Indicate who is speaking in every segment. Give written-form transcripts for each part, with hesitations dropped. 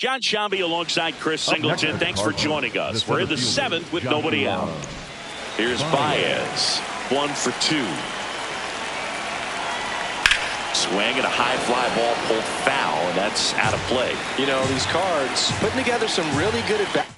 Speaker 1: John Shambi alongside Chris Singleton. Thanks for joining us. We're in the seventh with nobody out. Here's Baez. 1 for 2. Swing and a high fly ball pulled foul, and that's out of play.
Speaker 2: You know, these Cards putting together some really good at-bats.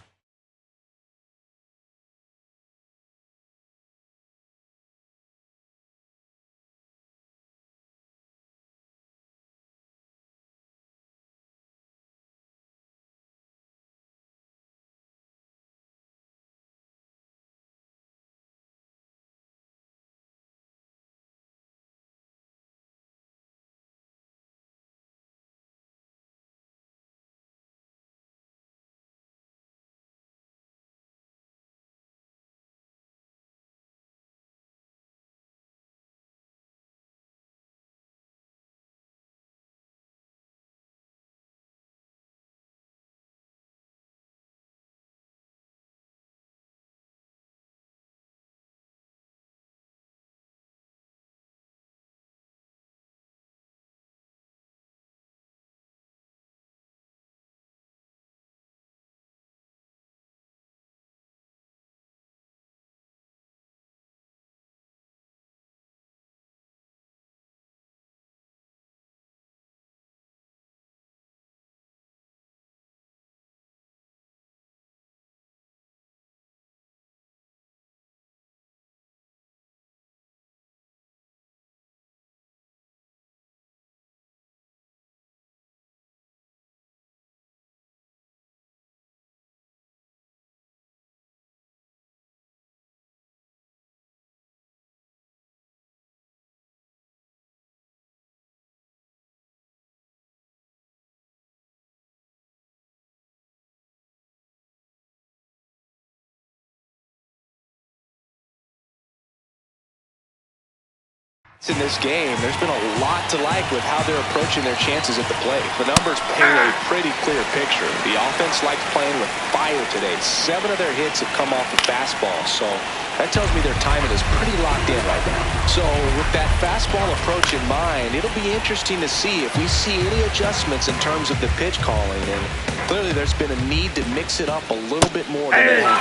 Speaker 2: In this game, there's been a lot to like with how they're approaching their chances at the plate. The numbers paint a pretty clear picture. The offense likes playing with fire today. 7 of their hits have come off the fastball, so that tells me their timing is pretty locked in right now. So with that fastball approach in mind, it'll be interesting to see if we see any adjustments in terms of the pitch calling. And clearly there's been a need to mix it up a little bit more than they have.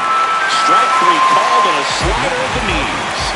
Speaker 1: Strike 3 called and a slider at the knees.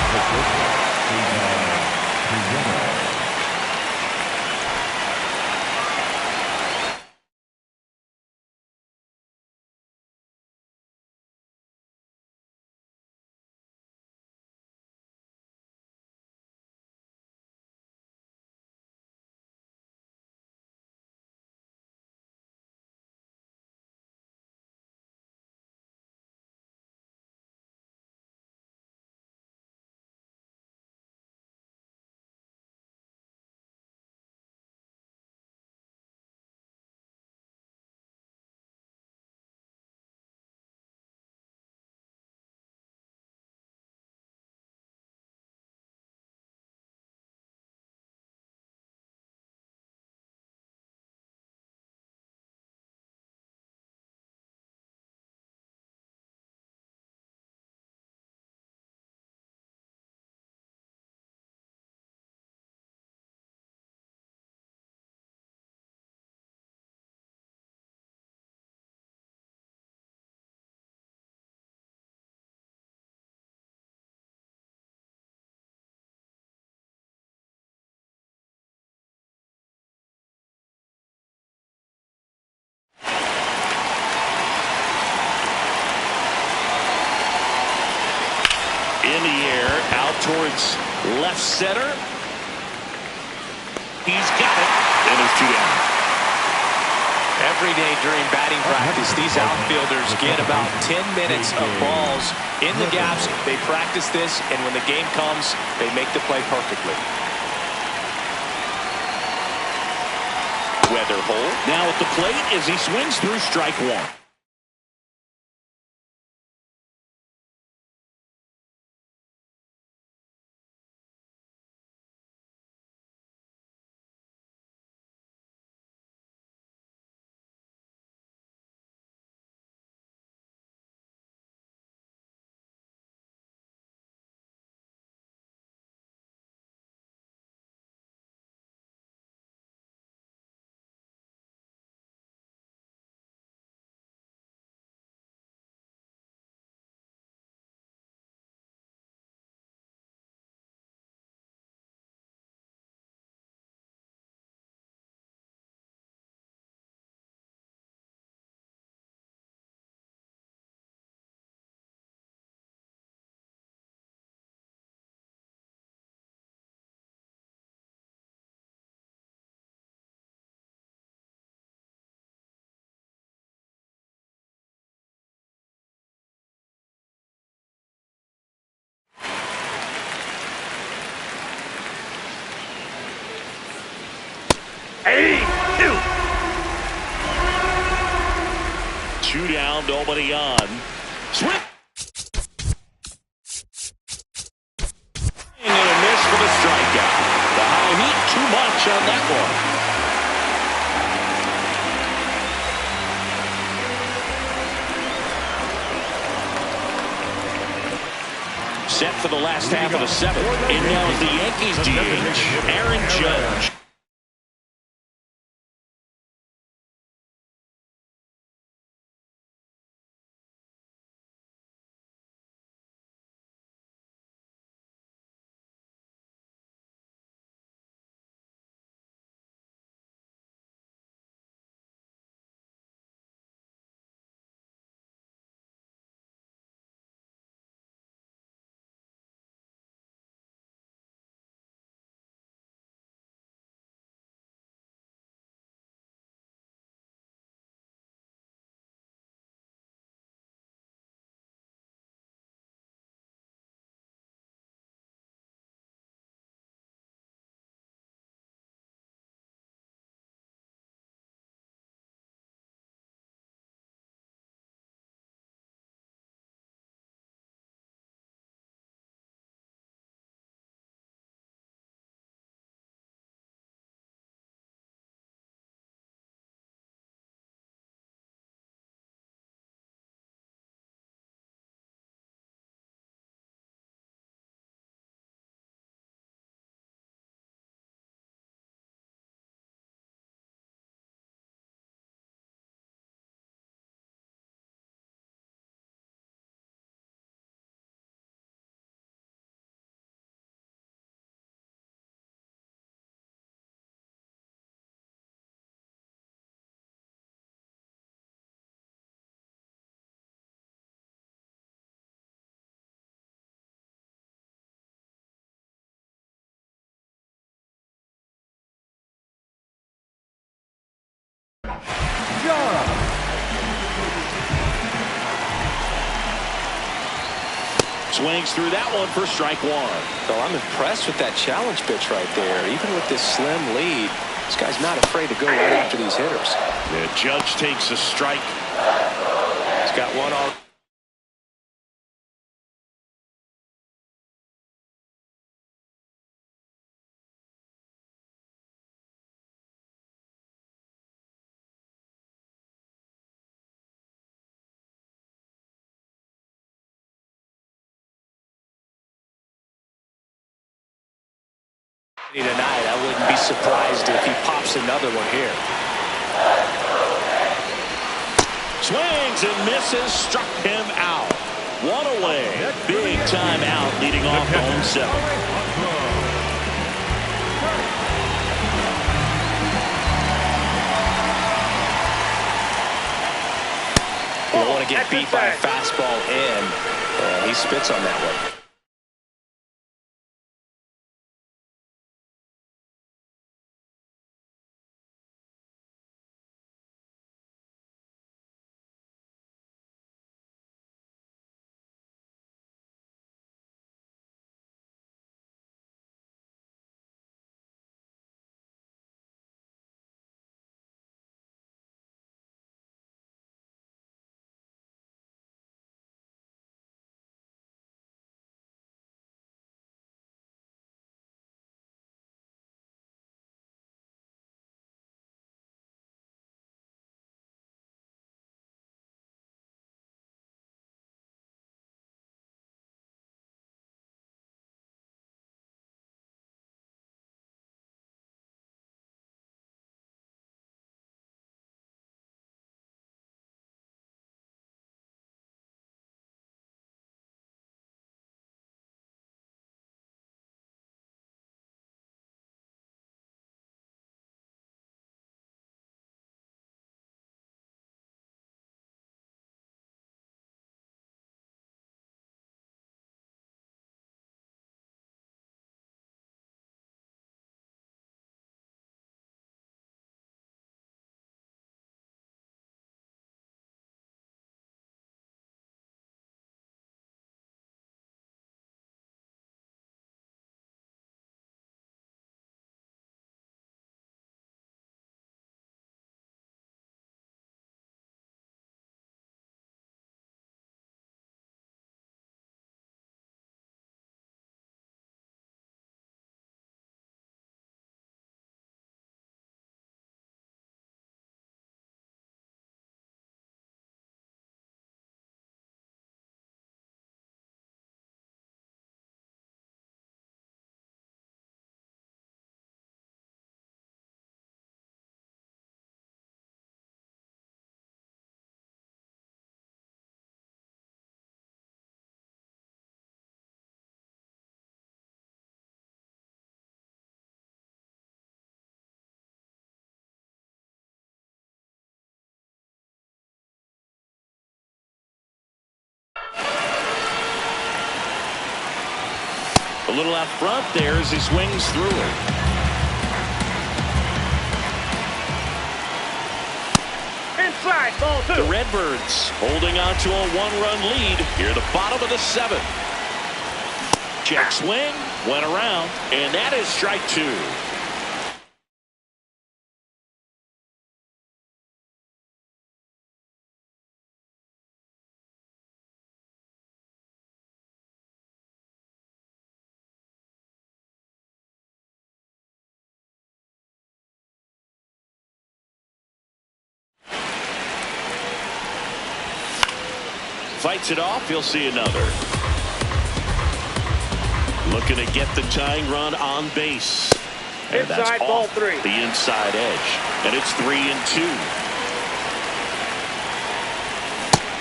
Speaker 1: In the air, out towards left center. He's got it, and it's 2 down.
Speaker 2: Every day during batting practice, these outfielders get about 10 minutes of balls in the gaps. They practice this, and when the game comes, they make the play perfectly.
Speaker 1: Weather hole now at the plate as he swings through strike 1. Two down, nobody on. Swing. And a miss for the strikeout. The high heat, too much on that one. Set for the last half of the seventh. And now is the Yankees DH, Aaron Judge. Swings through that one for strike one.
Speaker 2: Well, I'm impressed with that challenge pitch right there. Even with this slim lead, this guy's not afraid to go right after these hitters.
Speaker 1: The Judge takes a strike.
Speaker 2: He's got one all. Tonight, I wouldn't be surprised if he pops another one here.
Speaker 1: Swings and misses, struck him out. One away. Big time out, leading off the home seven.
Speaker 2: You don't want to get beat by a fastball in, and he spits on that one.
Speaker 1: little out front there as he swings through it.
Speaker 3: Inside, ball 2.
Speaker 1: The Redbirds holding on to a one-run lead here at the bottom of the 7th. Check swing, went around, and that is strike 2. Fights it off, he'll see another. Looking to get the tying run on base. And
Speaker 3: Inside,
Speaker 1: that's
Speaker 3: ball
Speaker 1: off
Speaker 3: 3.
Speaker 1: the inside edge. And it's 3-2.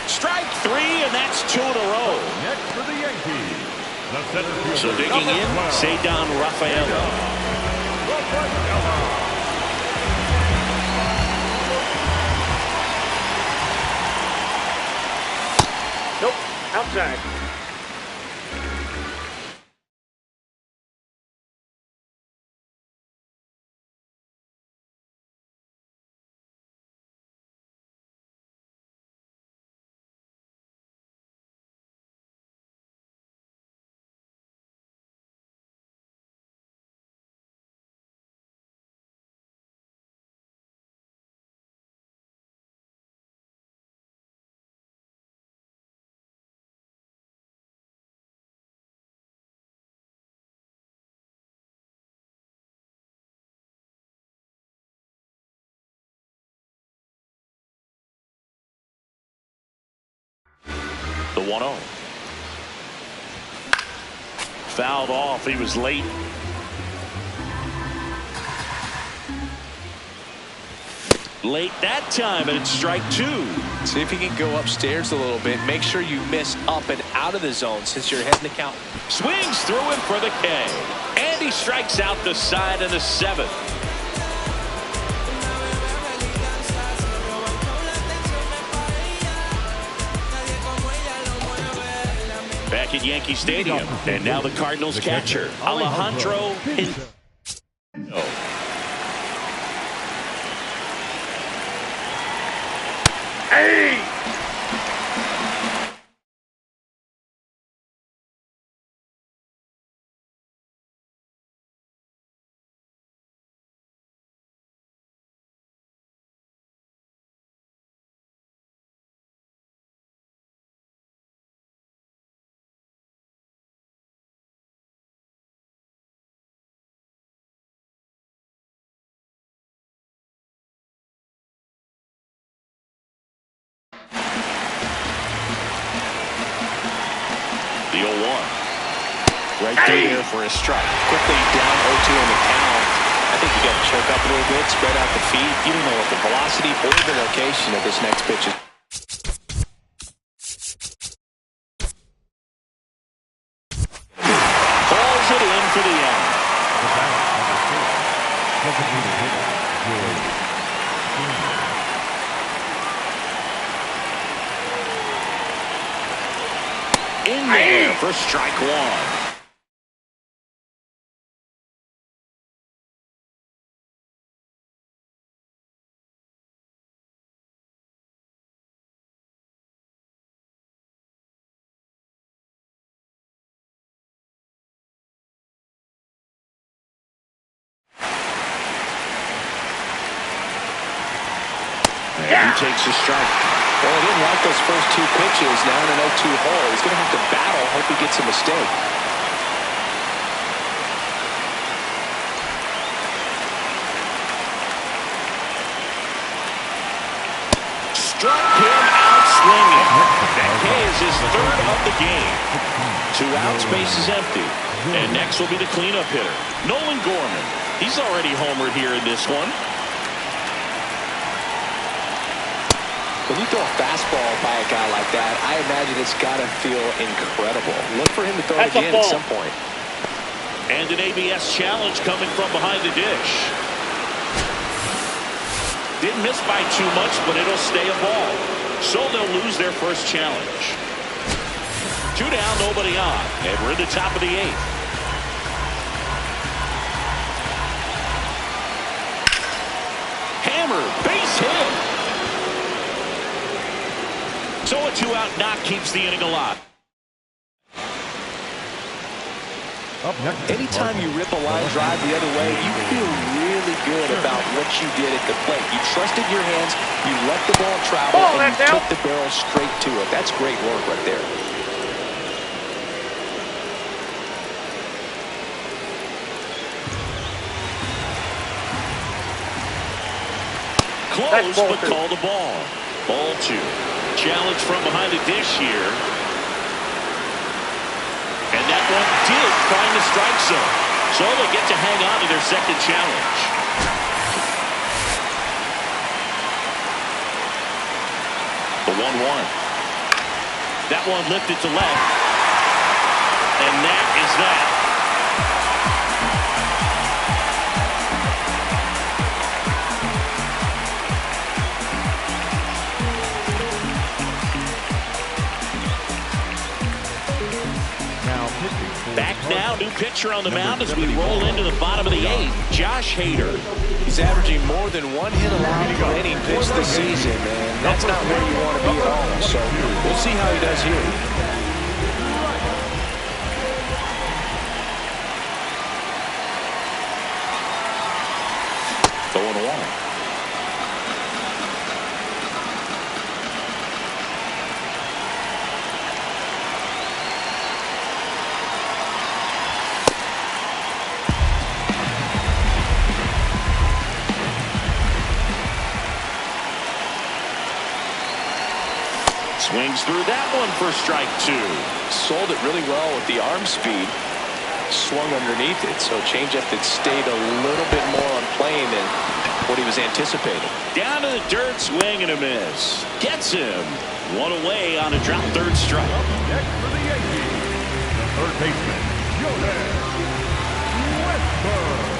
Speaker 1: Strike 3, and that's 2 in a row.
Speaker 4: Next for the Yankees, the center fielder,
Speaker 1: So digging in,
Speaker 4: number 12,
Speaker 1: Cedar Rafaela.
Speaker 3: Nope, outside.
Speaker 1: The 1-0. Fouled off. He was late. Late that time, and it's strike 2.
Speaker 2: See if you can go upstairs a little bit. Make sure you miss up and out of the zone since you're heading to count.
Speaker 1: Swings through him for the K. And he strikes out the side of the 7th. Back at Yankee Stadium, and now the Cardinals catcher, Alejandro Pinto.
Speaker 3: Hey!
Speaker 1: The 0-1.
Speaker 2: Right through there for a strike. Quickly down 0-2 in the count. I think you got to choke up a little bit, spread out the feet. You don't know what the velocity or the location of this next pitch is.
Speaker 1: Pulls it in for the end. In there for strike 1. And he takes a strike.
Speaker 2: Well, he didn't like those first 2 pitches. Now in an 0-2 hole, he's going to have to battle. Hope he gets a mistake.
Speaker 1: Struck him out swinging. That K is his 3rd of the game. 2 outs, base is empty. And next will be the cleanup hitter, Nolan Gorman. He's already homered here in this one.
Speaker 2: When you throw a fastball by a guy like that, I imagine it's got to feel incredible. Look for him to throw it again at some point.
Speaker 1: And an ABS challenge coming from behind the dish. Didn't miss by too much, but it'll stay a ball. So they'll lose their first challenge. 2 down, nobody on. And we're in the top of the 8th. 2-out knock keeps the inning alive.
Speaker 4: Up next.
Speaker 2: Anytime you rip a line drive the other way, you feel really good about what you did at the plate. You trusted your hands, you let the ball travel, and you took the barrel straight to it. That's great work right there.
Speaker 1: Close, but called a ball. Ball 2. Challenge from behind the dish here. And that one did find the strike zone. So they get to hang on to their second challenge. The 1-1. That one lifted to left. And that is that. Back now, new pitcher on the mound as we roll into the bottom of the 8th. Josh Hader.
Speaker 2: He's averaging more than 1 hit allowed per inning pitched this season, and that's not where you want to be at all. So we'll see how he does here. The 1-1.
Speaker 1: Swings through that one for strike 2.
Speaker 2: Sold it really well with the arm speed. Swung underneath it, so changeup that stayed a little bit more on plane than what he was anticipating.
Speaker 1: Down to the dirt, swing and a miss. Gets him. One away on a drop third strike.
Speaker 4: Next for the Yankees, the third baseman, Yoder Westburg.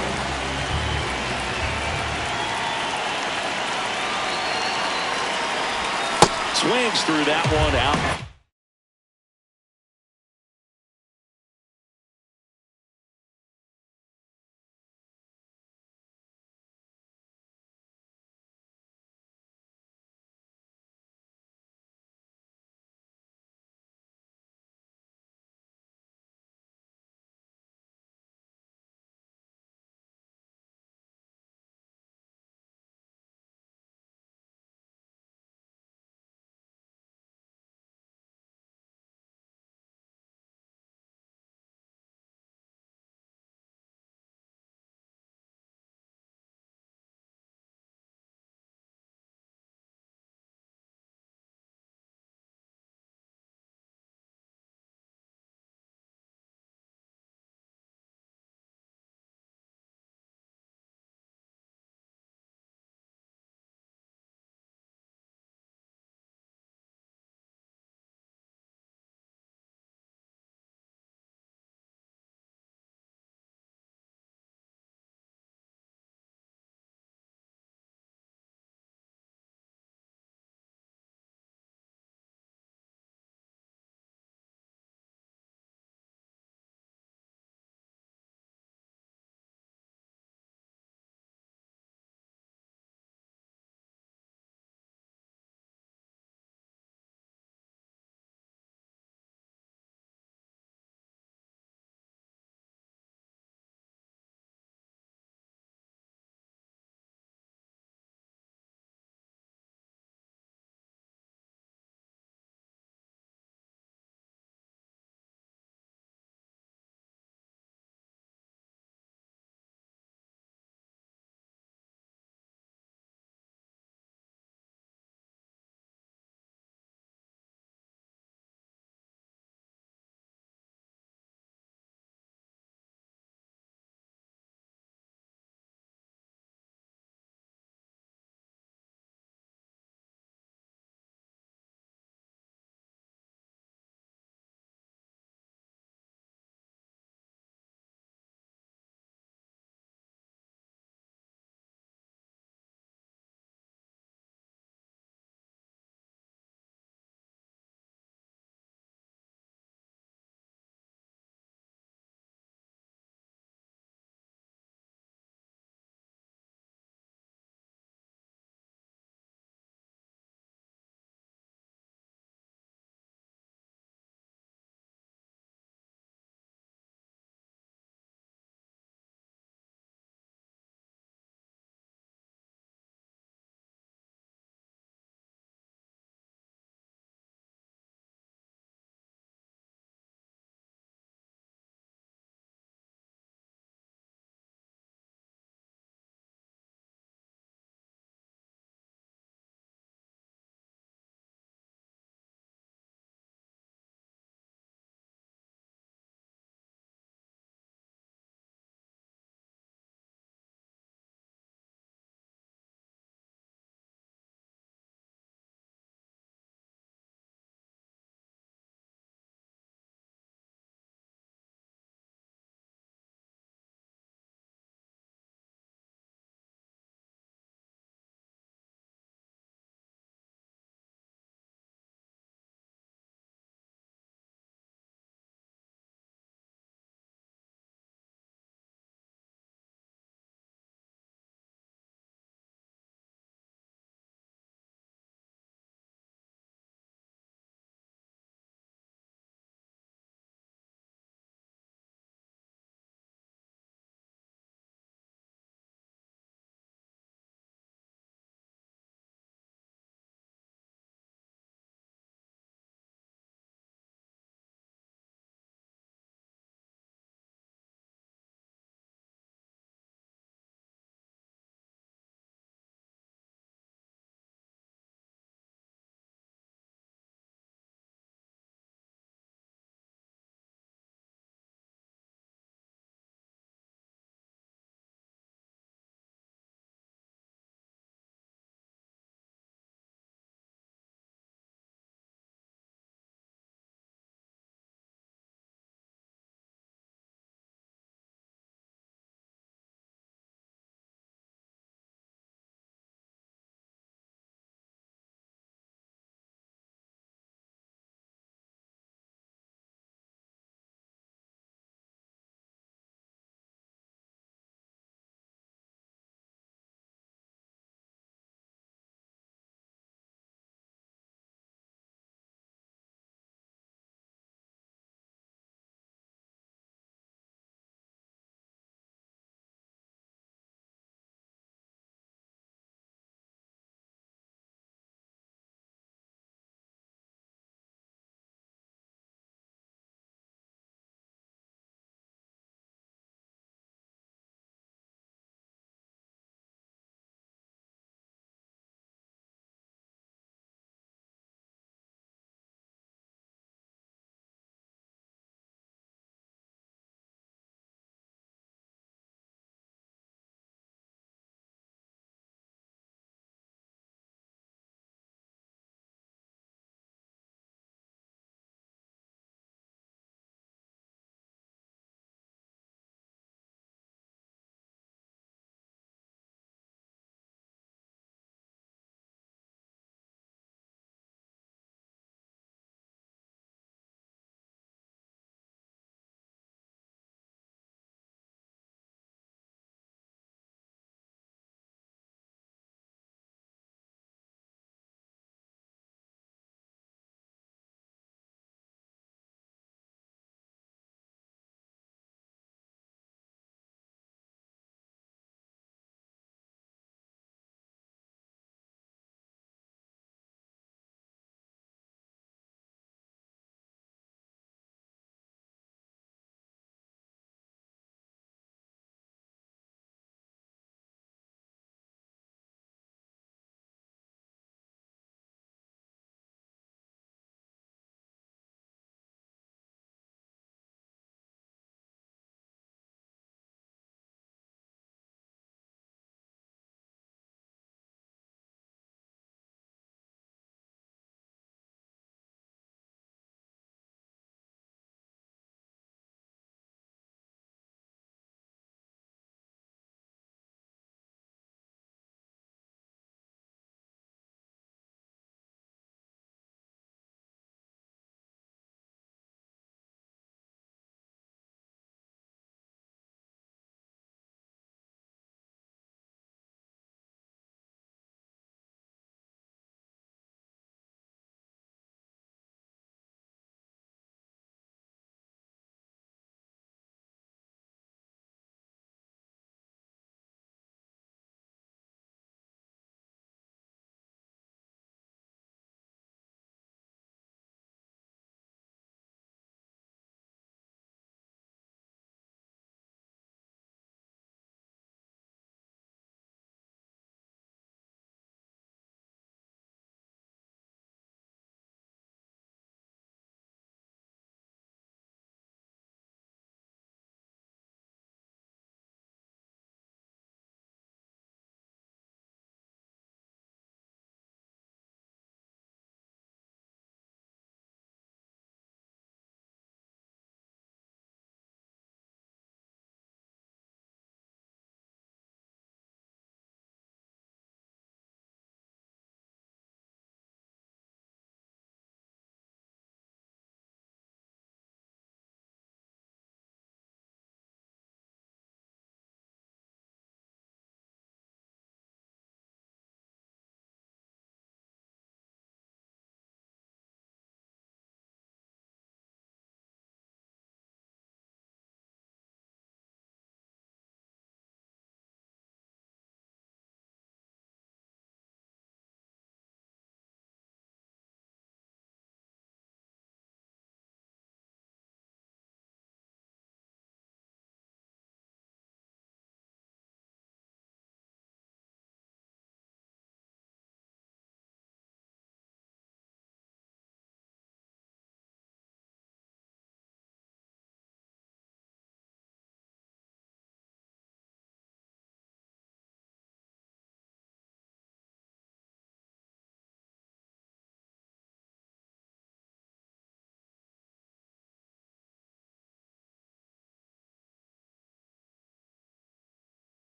Speaker 1: Swings through that one out.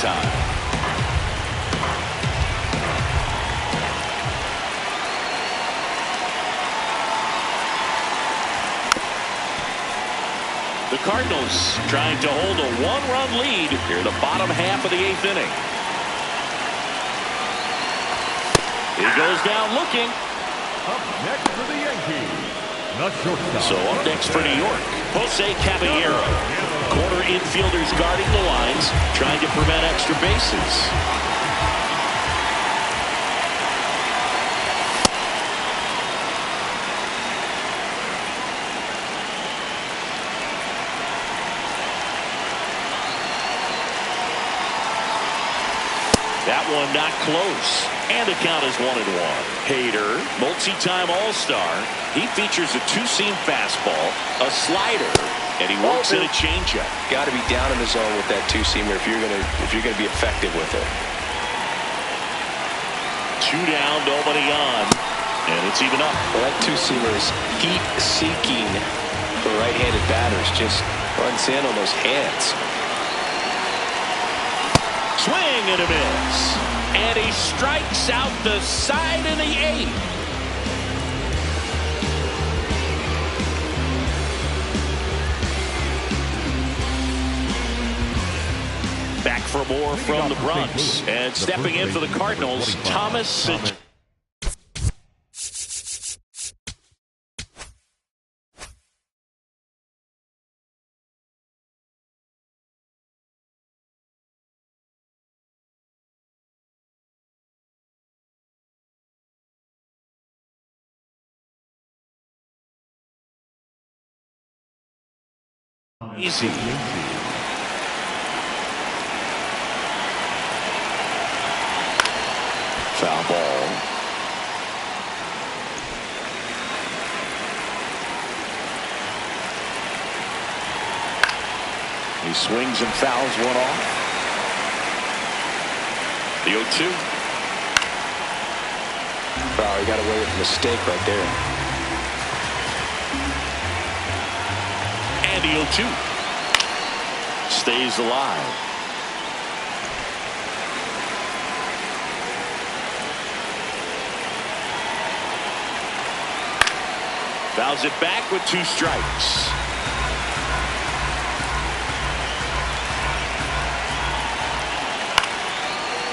Speaker 1: time. The Cardinals trying to hold a one-run lead here in the bottom half of the 8th inning. He goes down looking.
Speaker 4: Up next for the Yankees. Not shortstop.
Speaker 1: So up next for New York, Jose Caballero. Corner infielders guarding the lines, trying to prevent extra bases. That one not close. And the count is 1-1. Hader, multi-time All-Star. He features a two-seam fastball, a slider, and he works in a changeup.
Speaker 2: Got to be down in the zone with that two-seamer if you're gonna be effective with it.
Speaker 1: 2 down, nobody on, and it's even up.
Speaker 2: Well, that two-seamer is heat-seeking for right-handed batters. Just runs in on those hands.
Speaker 1: Swing and a miss. And he strikes out the side in the 8th. Back for more from the Bronx. And stepping in for the Cardinals, Thomas. Easy. Foul ball. He swings and fouls one off. The 0-2.
Speaker 2: Wow, he got away with a mistake right there.
Speaker 1: And the 0-2 stays alive. Fouls it back with 2 strikes.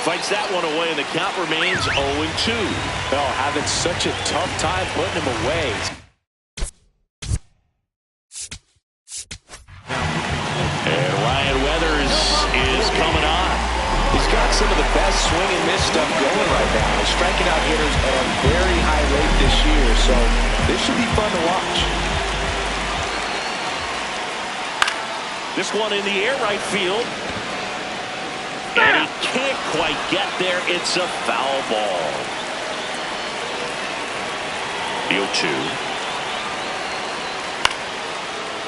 Speaker 1: Fights that one away, and the count remains 0-2.
Speaker 2: Bell having such a tough time putting him away.
Speaker 1: And Ryan Weathers is coming on.
Speaker 2: He's got some of the best swing and miss stuff going right now. He's striking out hitters at a very high rate this year, so this should be fun to watch.
Speaker 1: This one in the air right field. And he can't quite get there. It's a foul ball. The 0-2.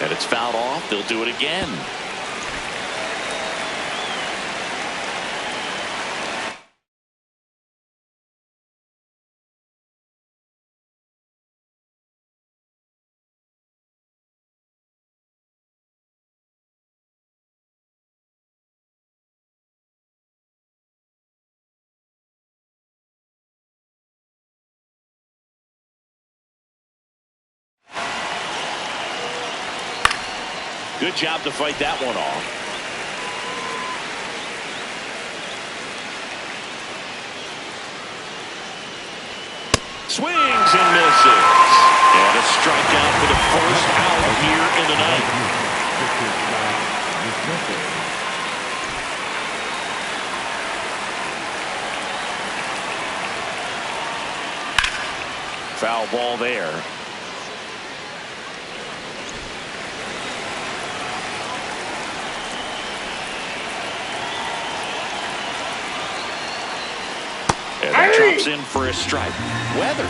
Speaker 1: And it's fouled off. They'll do it again. Good job to fight that one off. Swings and misses. And a strikeout for the first out here in the ninth. Foul ball there. And that drops in for a strike. Weathers,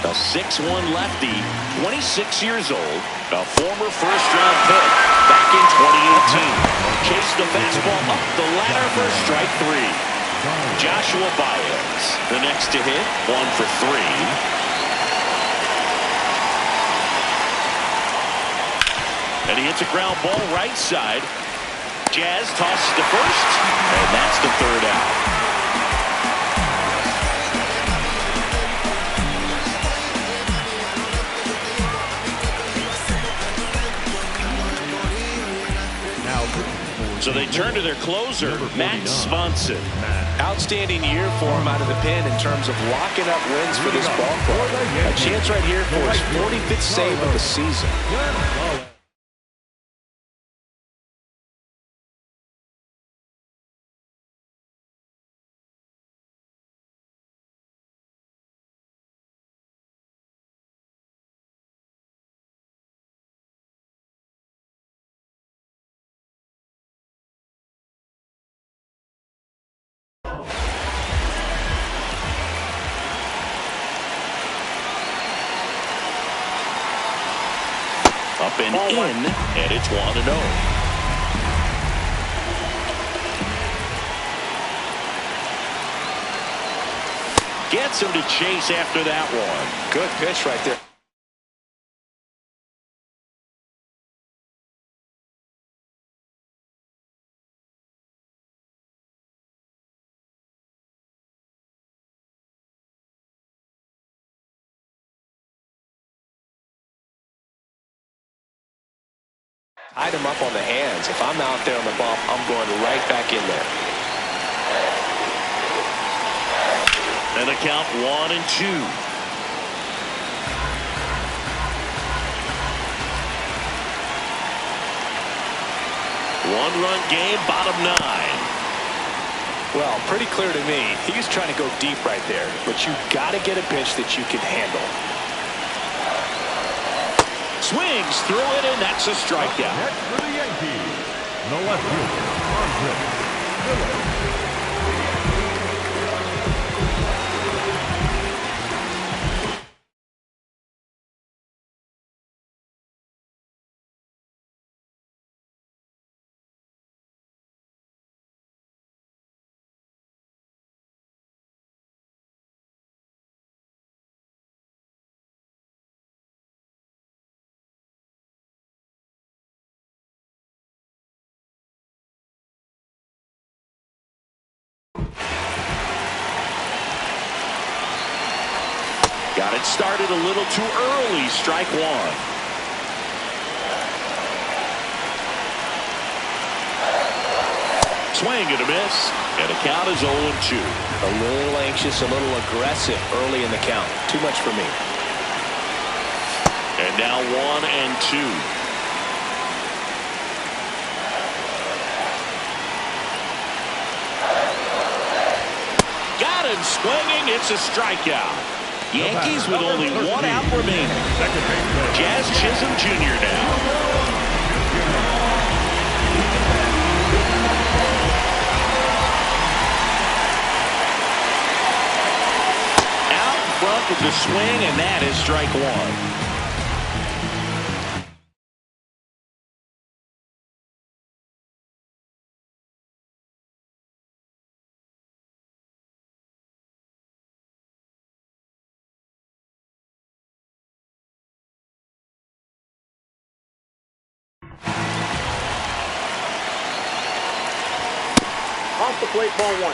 Speaker 1: a 6'1 lefty, 26 years old, a former first-round pick back in 2018. Chased the fastball up the ladder for strike 3. Joshua Baez, the next to hit, 1 for 3. And he hits a ground ball right side. Jazz tosses to first, and that's the third out. So they turn to their closer, Max Swanson.
Speaker 2: Outstanding year for him out of the pen in terms of locking up wins for this ball club. A chance right here for his 45th save of the season.
Speaker 1: Up and in, and it's 1-0. Gets him to chase after that one.
Speaker 2: Good pitch right there. Tied him up on the hands. If I'm out there on the bump, I'm going right back in there.
Speaker 1: And the count 1-2. One-run game, bottom 9.
Speaker 2: Well, pretty clear to me. He's trying to go deep right there, but you got to get a pitch that you can handle.
Speaker 1: Swings through it, and that's a strikeout.
Speaker 4: Next for the Yankees, the left fielder,
Speaker 1: Got it started a little too early. Strike one. Swing and a miss. And the count is 0-2.
Speaker 2: A little anxious, a little aggressive early in the count. Too much for me.
Speaker 1: And now 1-2. Got him swinging. It's a strikeout. Yankees with only 1 out remaining. Jazz Chisholm Jr. now. Out in front with the swing, and that is strike one.
Speaker 3: Off the plate, ball 1.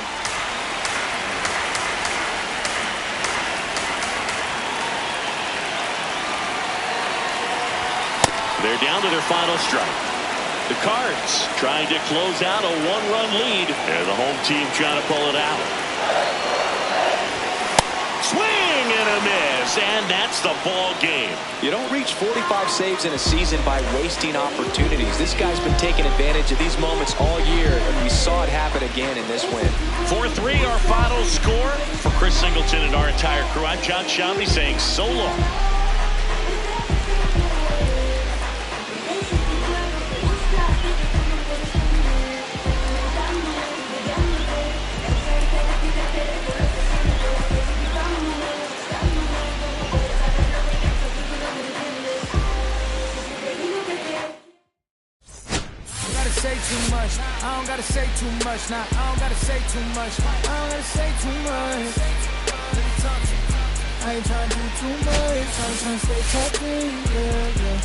Speaker 1: They're down to their final strike. The Cards trying to close out a 1-run lead, and the home team trying to pull it out. Swing and a miss, and that's the ball game.
Speaker 2: You don't reach 45 saves in a season by wasting opportunities. This guy's been taking advantage of these moments all year, and we saw it happen again in this win.
Speaker 1: 4-3 our final score. For Chris Singleton and our entire crew, I'm John Shambi saying so long.
Speaker 5: Say too much. I don't gotta say too much. Nah, I don't gotta say too much. I don't gotta say too much. I ain't trying to do too much. I'm trying to stay talking, yeah, yeah.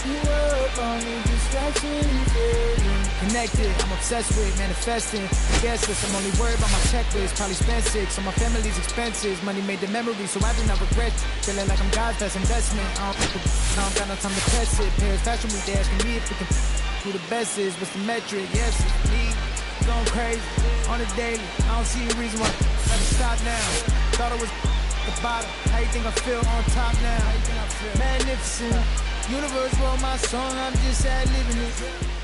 Speaker 5: You up on me, distractions, yeah. Connected, I'm obsessed with manifesting. Guessless, I'm only worried about my checklist. Probably spent 6 on my family's expenses. Money made the memory, so I do not regret. Feeling like I'm God's best investment. I don't got no time to test it. Paris Fashion Week, they asking me if we can who the best is. What's the metric? Yes, it's me. Going crazy on the daily. I don't see a reason why I can stop now. Thought it was the bottom. How you think I feel on top now? Magnificent. Universe wrote my song, I'm just ad-libbing it.